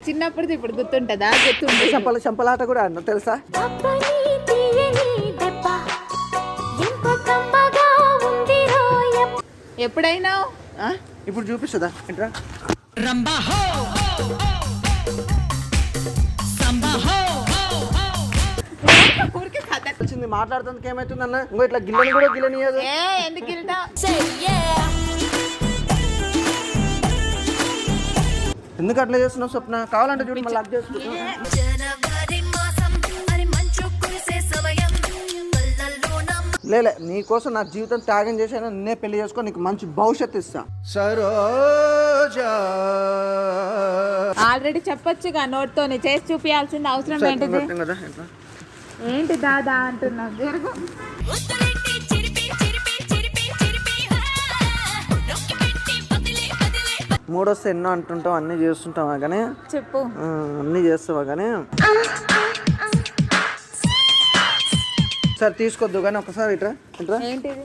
చిన్నప్పుడు ఇప్పుడు గుర్తుంటదా? గుర్తుంది. చంపలాట కూడా అన్న తెలుసా? ఎప్పుడైనా ఇప్పుడు చూపిస్తుందా ఏంట్రా? ఊరికే కథ వచ్చింది మాట్లాడుతుంది ఏమైతుంది అన్న? ఇంకో ఇట్లా గిల్లని కూడా గిల్లనియదు. ఎందుకు గిల్తా? ఎందుకు అట్లా చేస్తున్నావు స్వప్న? కావాలంటే చూడు మళ్ళీ అప్ చేసుకుంటాం. లేలే నీకోసం నా జీవితం త్యాగం చేశాను. నిన్నే పెళ్లి చేసుకో, నీకు మంచి భవిష్యత్తు ఇస్తా. సరోజా ఆల్రెడీ చెప్పొచ్చుగా నోట్తోని, చేసి చూపించాల్సింది అవసరం ఏంటిది? కదా ఎట్లా? ఏంటి దాదా అంటున్నావు? జరుగు. మూడొస్తే ఎన్నో అంటుంటావు, అన్నీ చేస్తుంటావా కానీ చెప్పు. అన్నీ చేస్తావా కానీ సరే తీసుకోద్దు కానీ ఒకసారి ఇట్రా ఇట్రా. ఏంటిది?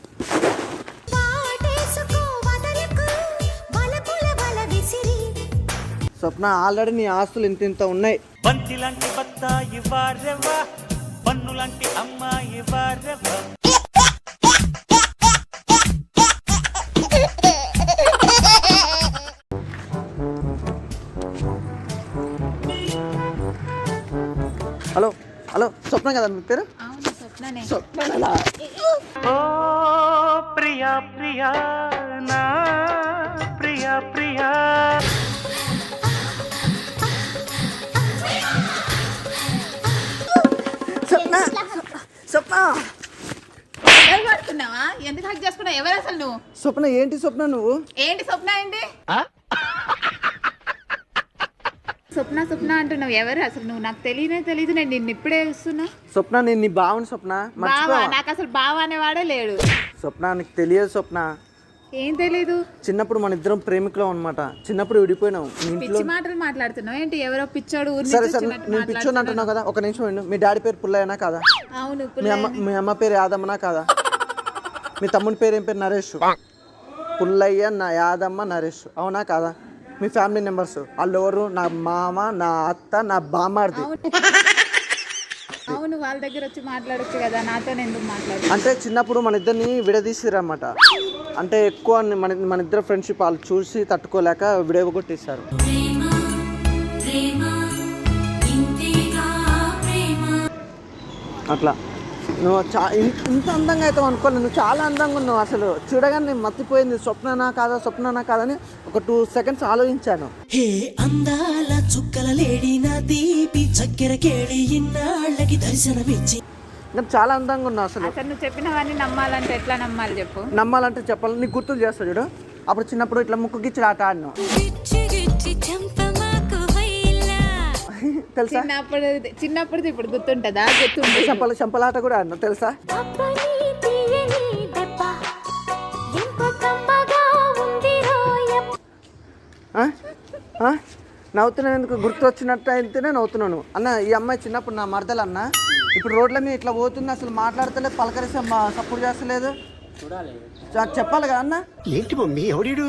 స్వప్న ఆల్రెడీ నీ ఆస్తులు ఇంత ఇంత ఉన్నాయి. బంతిలాంటి బత్తాయి వారెవ్వా, పన్నులాంటి అమ్మాయి వారెవ్వా. హలో హలో స్వప్న కదా మీ పేరు? అవును స్వప్ననే. స్వప్న ఓ ప్రియా ప్రియా నా ప్రియా ప్రియా. స్వప్న స్వప్న ఎవరు పడుతున్నావా? ఎందుకు హక్ చేసుకున్నావు? ఎవరు అసలు నువ్వు? స్వప్న ఏంటి స్వప్న నువ్వు? ఏంటి స్వప్న? ఏంటి స్వప్న స్వప్న అంటున్నావు? ఎవరు అసలు నువ్వు? నాకు తెలియదు. నేను నిన్ను ఇప్పుడే చూస్తున్నా. స్వప్న నేను నీ బావని స్వప్న. బావా? నాకు అసలు బావా అనేవాడే లేడు. స్వప్న నీకు తెలియదు స్వప్న. ఏం తెలీదు? చిన్నప్పుడు మన ఇద్దరం ప్రేమికులం అనమాట. చిన్నప్పుడు విడిపోయినావు. పిచ్చి మాటలు మాట్లాడుతున్నావు ఏంటి? ఎవరో పిచ్చోడు ఊరి సరే నుంచి సరే వచ్చినట్టు నేను పిచ్చోని అంటున్నావు కదా, ఒక నిమిషం విను. మీ డాడీ పేరు పుల్లయ్యనా కాదా? అవును. మీ అమ్మ పేరు యాదమ్మనా కాదా? మీ తమ్ముని పేరు ఏం పేరు? నరేష్. పుల్లయ్య, యాదమ్మ, నరేష్, అవునా కాదా? మీ ఫ్యామిలీ మెంబర్స్ వాళ్ళు ఎవరు? నా మామ, నా అత్త, నా బామ్మార్ది. అవును, వాళ్ళ దగ్గర వచ్చి మాట్లాడొచ్చు కదా, నాతో ఎందుకు మాట్లాడు? అంటే చిన్నప్పుడు మన ఇద్దరిని విడదీసిరన్నమాట. అంటే ఎక్కువ మన ఇద్దరు ఫ్రెండ్షిప్ వాళ్ళు చూసి తట్టుకోలేక విడగొట్టేశారు. అట్లా నువ్వు ఇంత అందంగా అవుతావు అనుకోలేదు. నువ్వు చాలా అందంగా ఉన్నావు. అసలు చూడగానే నేను మర్చిపోయింది స్వప్ననా కాదని ఒక 2 seconds ఆలోచించాను. హే అందాల చుక్కల లేడి నా దీపి చక్కెర కేడి ఇన్నాళ్ళకి దర్శనమిచ్చి. ఇంకా చాలా అందంగా ఉన్నావు అసలు. అసలు నువ్వు చెప్పినవన్నీ నమ్మాలంటే ఎట్లా నమ్మాలి చెప్పు? నమ్మాలంటే చెప్పాలి. నీకు గుర్తులు చేస్తా చూడు. అప్పుడు చిన్నప్పుడు ఇట్లా ముక్కు గిచ్చి ఆట ఆడినావు తెలుసా? చిన్నప్పుడు ఇప్పుడు గుర్తుంటదా? గుర్తుంది. చంపలాట కూడా ఆడినావు తెలుసా? నవ్వుతున్నావు ఎందుకు? గుర్తు వచ్చినట్టు అయితేనే నవ్వుతున్నాను అన్న. ఈ అమ్మాయి చిన్నప్పుడు నా మరదలు అన్న. ఇప్పుడు రోడ్ల మీద ఇట్లా పోతుంది, అసలు మాట్లాడతలేదు, పలకరిస్తే సపోర్ట్ చేస్తలేదు. చెప్పాలి కదా అన్న. ఏంటి మమ్మీ ఎవడీడు?